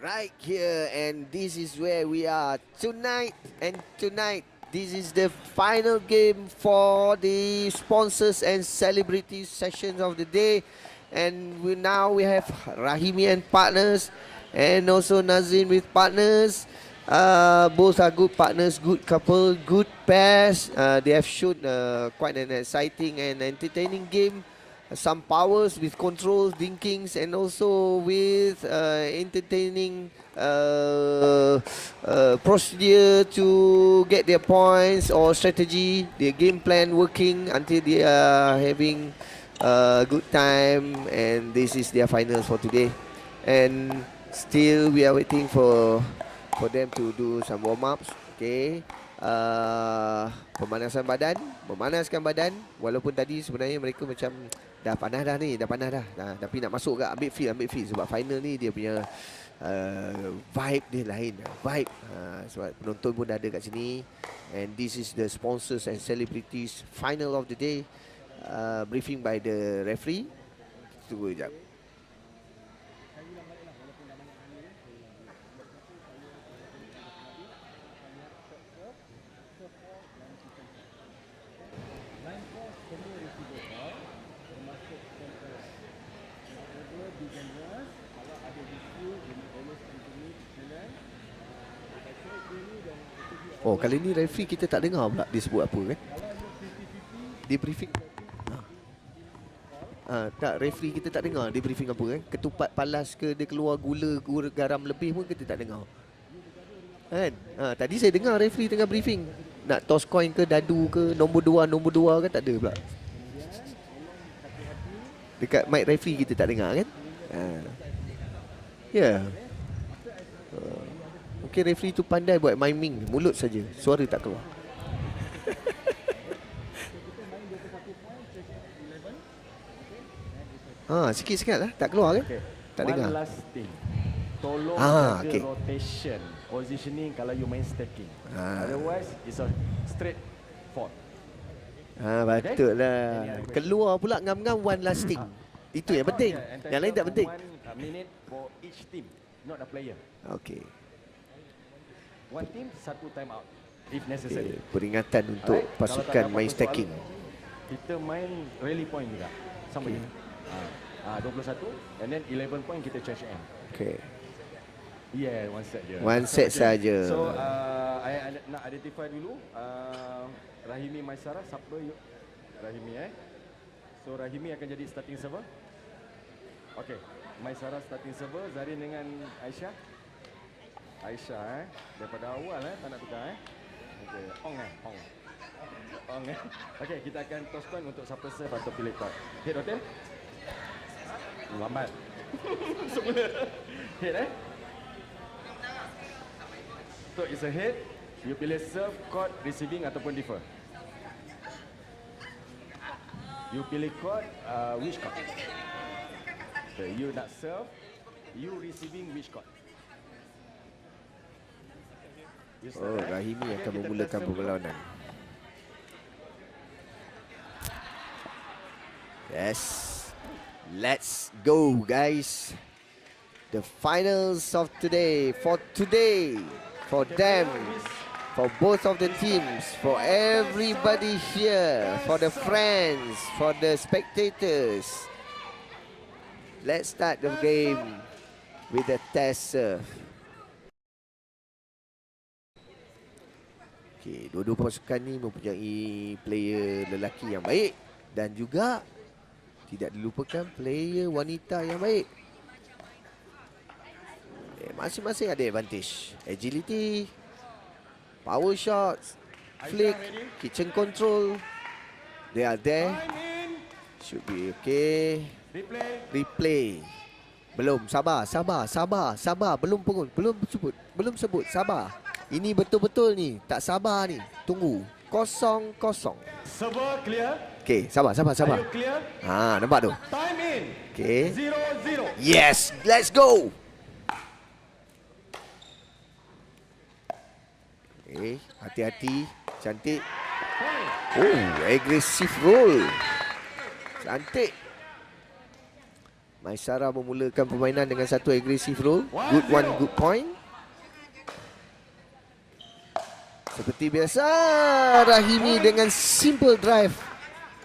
right here, and this is where we are tonight. And tonight, this is the final game for the sponsors and celebrities sessions of the day. And now we have Rahimi and partners, and also Nazin with partners. Both are good partners, good couple, good pairs. They have shown quite an exciting and entertaining game. Some powers with controls, thinkings, and also with entertaining procedure to get their points or strategy, their game plan working until they are having a good time. And this is their finals for today. And still we are waiting for them to do some warm-ups. Okay. Memanaskan badan. Walaupun tadi sebenarnya mereka macam dah panas dah ni, tapi nak masuk ke ambil feel sebab final ni dia punya vibe dia lain, sebab penonton pun dah ada kat sini. And this is the sponsors and celebrities final of the day, briefing by the referee. Tunggu sekejap. Oh, kali ni referee kita tak dengar pula dia sebut apa kan? Dia briefing. Tak, referee kita tak dengar dia briefing apa kan? Ketupat palas ke, dia keluar gula garam lebih pun kita tak dengar. Kan? Tadi saya dengar referee tengah briefing. Nak toss coin ke, dadu ke, nombor dua kan tak ada pula. Dekat mic referee kita tak dengar kan? Ya. Mungkin referee tu pandai buat miming, mulut saja, suara tak keluar. Sikit-sikit lah, tak keluar kan? Okay. Tak dengar. One last thing. Tolong jaga rotation, positioning kalau you main stacking. Otherwise, it's a straight fault. Betul lah. Keluar pula ngam-ngam one last thing. Itu yang penting. Yang lain tak penting. 1 minute for each team, not the player. Okay. One team, 1 time out if necessary. Peringatan untuk pasukan main stacking. Kita main rally point juga. Sama je. 21 and then 11 point kita charge end. Okay. Yeah, one set je. One set saja. So, I nak identify dulu Rahimi Maisara, siapa you? Rahimi So Rahimi akan jadi starting server. Okay, Maisara starting server, Zarin dengan Aisyah. Daripada awal tak nak tukar Okay, Ong. Okay, kita akan toss coin untuk siapa serve atau pilih card. Head hotel? Lambat. Semula. Head So it's a head. You pilih serve, court, receiving ataupun defer. You pilih court, which court? Okay, you nak serve, you receiving which court? Rahimi akan memulakan perlawanan. Yes. Let's go, guys. The finals of today. For them, for both of the teams, for everybody here, for the friends, for the spectators. Let's start the game with the test serve. Okay, dua-dua pasukan ni mempunyai player lelaki yang baik dan juga tidak dilupakan player wanita yang baik. Masing-masing ada advantage. Agility, power shots, flick, kitchen control. They are there. Should be okay. Replay. Belum, sabar. Belum sebut, sabar. Ini betul-betul ni, tak sabar ni. Tunggu. 0-0. Server clear. Okay, sabar. Are you clear? Nampak tu. Time in. Okay. 0-0. Yes, let's go. Okay, hati-hati. Cantik. Aggressive roll. Cantik. Maisara memulakan permainan dengan satu aggressive roll. Good one, good point. Seperti biasa, Rahimi dengan simple drive.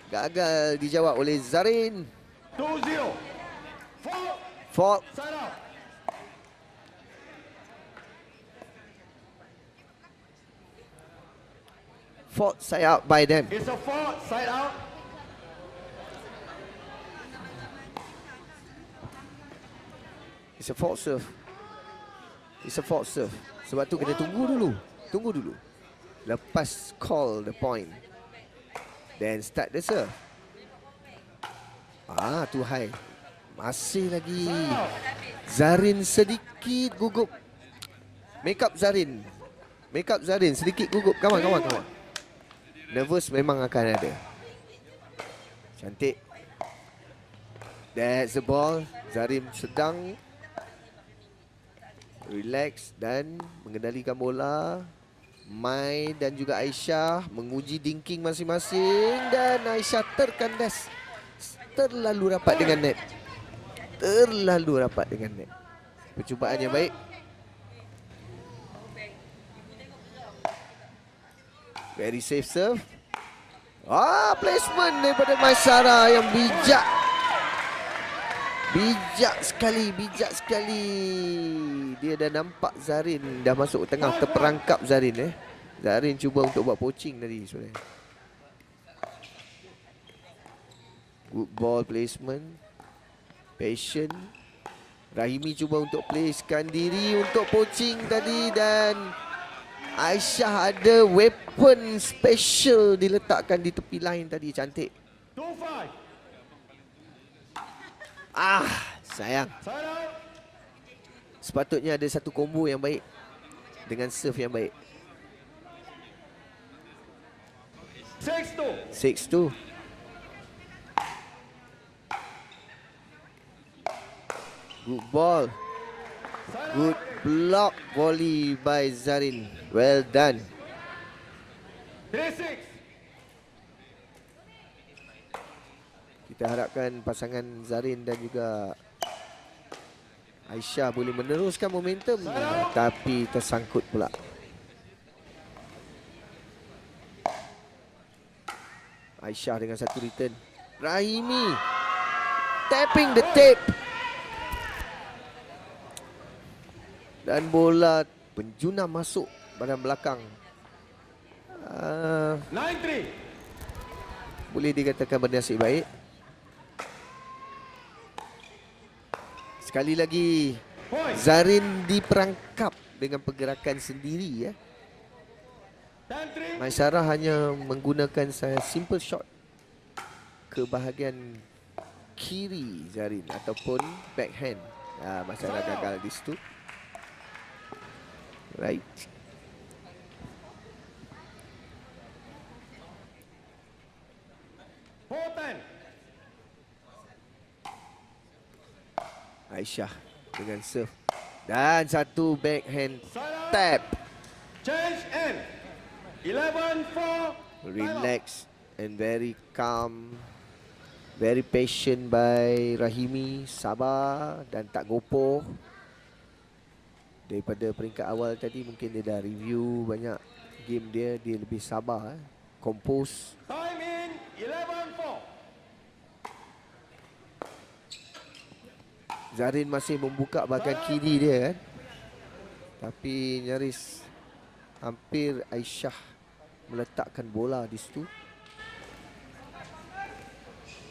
Gagal dijawab oleh Zarin. 2-0. Fault. Side out. Fault side out by them. It's a fault. Side out. It's a fault serve. It's a fault serve. Sebab tu kena tunggu dulu. Tunggu dulu. Lepas call the point. Then start the serve. Too high. Masih lagi. Zarin sedikit gugup. Make up Zarin. Make up Zarin. Sedikit gugup. Come on. Nervous memang akan ada. Cantik. That's the ball. Zarin sedang relax dan mengendalikan bola. Mai dan juga Aisyah menguji dinking masing-masing dan Aisyah terkandas. Terlalu rapat dengan net. Terlalu rapat dengan net. Percubaan yang baik. Very safe serve. Placement daripada Maisara yang bijak. Bijak sekali. Dia dah nampak Zarin dah masuk tengah, terperangkap Zarin. Zarin cuba untuk buat poaching tadi sebenarnya. Good ball placement. Patient. Rahimi cuba untuk placekan diri untuk poaching tadi dan Aisyah ada weapon special diletakkan di tepi line tadi. Cantik. 2-5. Sayang. Sepatutnya ada satu combo yang baik dengan serve yang baik. 6-2. Good ball. Good block volley by Zarin. Well done. 3-6. Kita harapkan pasangan Zarin dan juga Aisyah boleh meneruskan momentum, tapi tersangkut pula. Aisyah dengan satu return. Rahimi tapping the tape. Dan bola penjuna masuk badan belakang. 9-3. Boleh dikatakan bernasib baik. Sekali lagi Zarin diperangkap dengan pergerakan sendiri. Maisara hanya menggunakan simple shot ke bahagian kiri Zarin ataupun backhand. Maisara gagal di situ. Right. Aisyah dengan serve dan satu backhand tap. Change and 11-4. Relax and very calm, very patient by Rahimi. Sabar dan tak gopoh. Daripada peringkat awal tadi mungkin dia dah review banyak game dia lebih sabar, compose. Time in 11-4. Zarin masih membuka bahagian kiri dia tapi nyaris hampir Aisyah meletakkan bola di situ.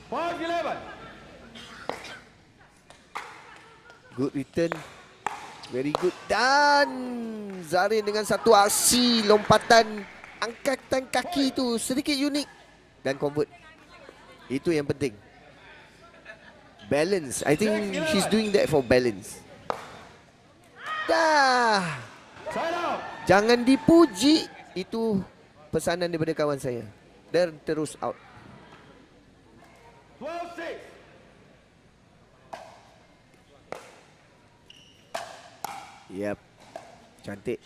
5-11. Good return. Very good. Dan Zarin dengan satu aksi lompatan angkatan kaki tu sedikit unik dan convert. Itu yang penting. Balance. I think she's doing that for balance. Dah. Jangan dipuji. Itu pesanan daripada kawan saya. Dan terus out. 12-6. Yep. Cantik.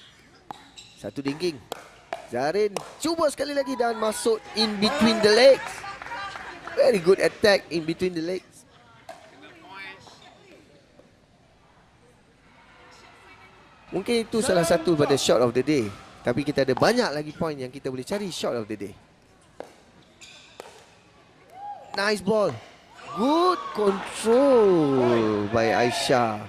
Satu dinking. Zarin cuba sekali lagi dan masuk in between the legs. Very good attack in between the legs. Mungkin itu salah satu pada shot of the day. Tapi kita ada banyak lagi point yang kita boleh cari shot of the day. Nice ball. Good control by Aisyah.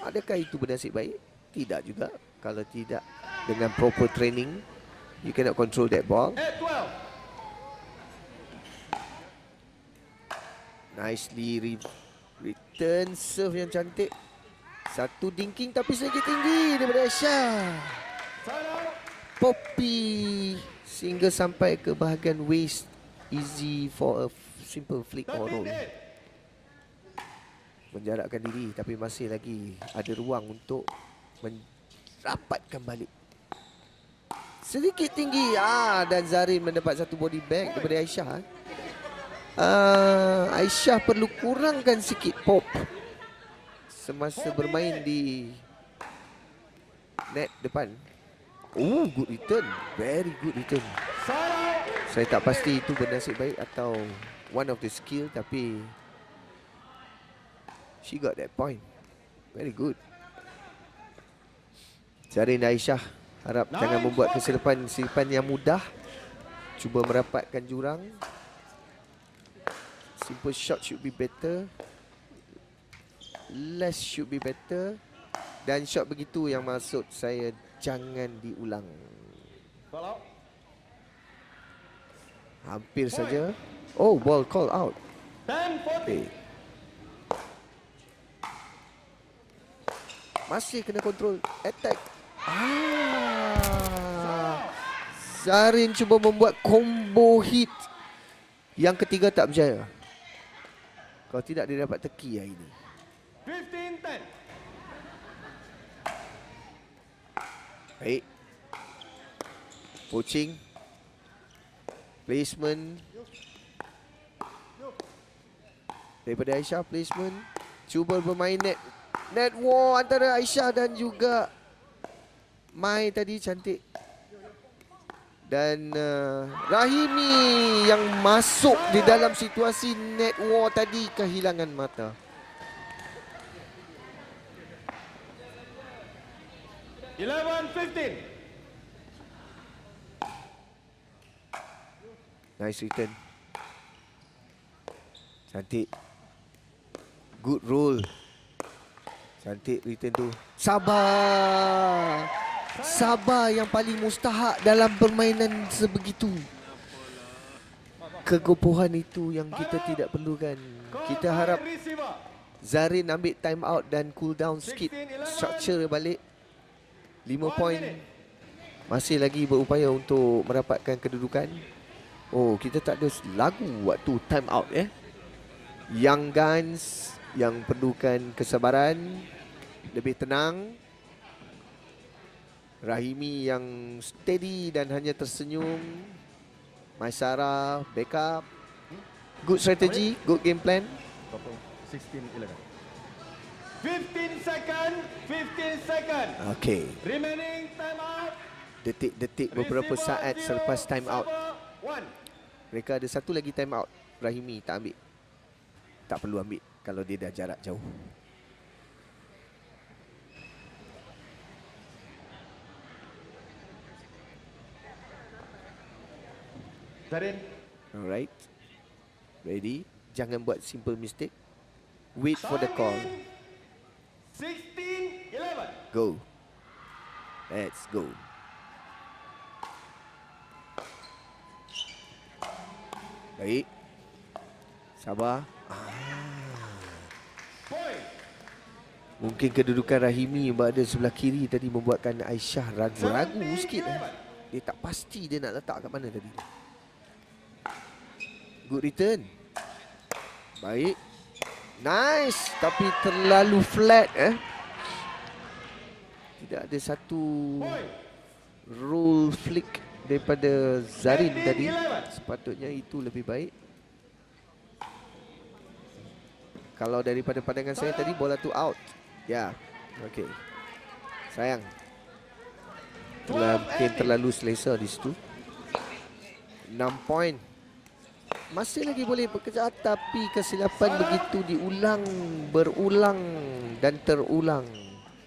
Adakah itu bernasib baik? Tidak juga. Kalau tidak dengan proper training, you cannot control that ball. 8-12. Nicely return serve yang cantik. Satu dinking tapi sedikit tinggi daripada Aisyah. Poppy sehingga sampai ke bahagian waist. Easy for a simple flick or roll. Menjarakkan diri tapi masih lagi ada ruang untuk merapatkan balik. Sedikit tinggi dan Zarin mendapat satu body bag daripada Aisyah. Aisyah perlu kurangkan sikit pop semasa bermain di net depan. Oh, good return. Very good return. Saya tak pasti itu bernasib baik atau one of the skill, tapi she got that point. Very good. Zarin dan Aisyah harap jangan membuat kesilapan yang mudah. Cuba merapatkan jurang. Simple shot should be better. Less should be better. Dan shot begitu yang maksud saya jangan diulang. Hampir saja. Oh, ball call out. Okay. Masih kena kontrol attack. Zarin cuba membuat combo hit. Yang ketiga tak berjaya. Kalau tidak dia dapat teki hari ini. 15-10. Baik. Poaching. Placement. Daripada Aisyah, placement. Cuba bermain net war antara Aisyah dan juga Mai tadi cantik. Dan Rahimi yang masuk di dalam situasi net war tadi kehilangan mata. Nice return. Cantik. Good roll. Cantik return tu. Sabar. Sabar yang paling mustahak dalam permainan sebegitu. Kegopohan itu yang kita tidak perlukan. Kita harap Zarin ambil time out dan cool down sikit. Structure balik. 5 point. Masih lagi berupaya untuk merapatkan kedudukan. Oh, kita tak ada lagu waktu time out Young Guns yang perlukan kesabaran, lebih tenang. Rahimi yang steady dan hanya tersenyum. Maisara backup. Good strategy, good game plan. 16-11. 15 second. Okay. Remaining time out. Detik-detik beberapa saat selepas time out. Mereka ada satu lagi time out. Rahimi tak ambil. Tak perlu ambil kalau dia dah jarak jauh. Zarin. Alright. Ready. Jangan buat simple mistake. Wait for the call. 16-11. Go. Let's go. Baik. Sabar. Mungkin kedudukan Rahimi yang berada sebelah kiri tadi membuatkan Aisyah ragu-ragu sikit. Dia tak pasti dia nak letak kat mana tadi. Good return. Baik. Nice. Tapi terlalu flat Tidak ada satu roll flick daripada Zarin tadi. Sepatutnya itu lebih baik. Kalau daripada pandangan saya tadi bola tu out. Ya. Okey. Sayang. Mungkin terlalu selesa di situ. 6 point. Masih lagi boleh bekerja, tapi kesilapan begitu diulang, berulang dan terulang.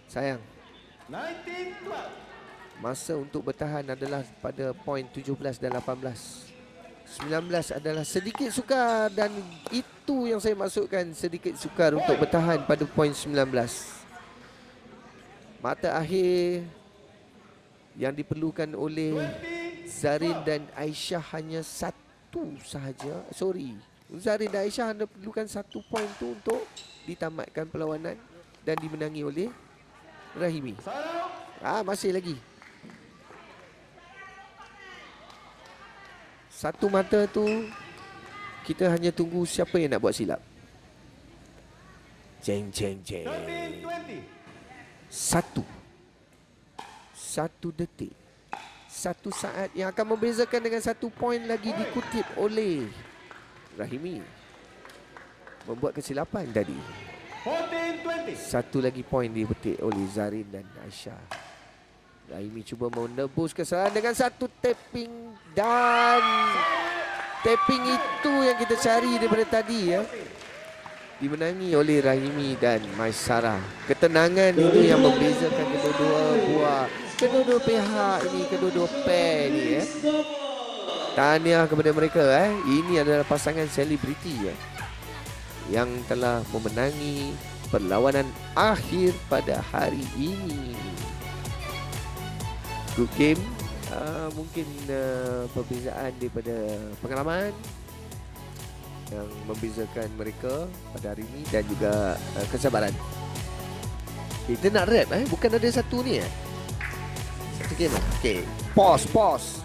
Sayang. 19-12. Masa untuk bertahan adalah pada poin 17 dan 18. 19 adalah sedikit sukar dan itu yang saya maksudkan, sedikit sukar untuk bertahan pada poin 19. Mata akhir yang diperlukan oleh Zarin dan Aisyah hanya satu sahaja. Zarin dan Aisyah hanya perlukan 1 poin tu untuk ditamatkan perlawanan dan dimenangi oleh Rahimi. Masih lagi. Satu mata tu kita hanya tunggu siapa yang nak buat silap. Jeng. Satu detik, 1 saat yang akan membezakan dengan 1 poin lagi dikutip oleh Rahimi. Membuat kesilapan tadi. 14-20. 1 lagi poin dipetik oleh Zarin dan Aisyah. Rahimi cuba menebus kesalahan dengan 1 tapping, dan tapping itu yang kita cari daripada tadi ya. Dimenangi oleh Rahimi dan Maisarah. Ketenangan itu yang membezakan kedua-dua pihak ini, kedua-dua pair ni ya. Tahniah kepada mereka Ini adalah pasangan selebriti yang telah memenangi perlawanan akhir pada hari ini. Good game. Mungkin perbezaan daripada pengalaman yang membezakan mereka pada hari ini dan juga kesabaran. Kita nak rap bukan ada satu ni Satu game. Okay, pause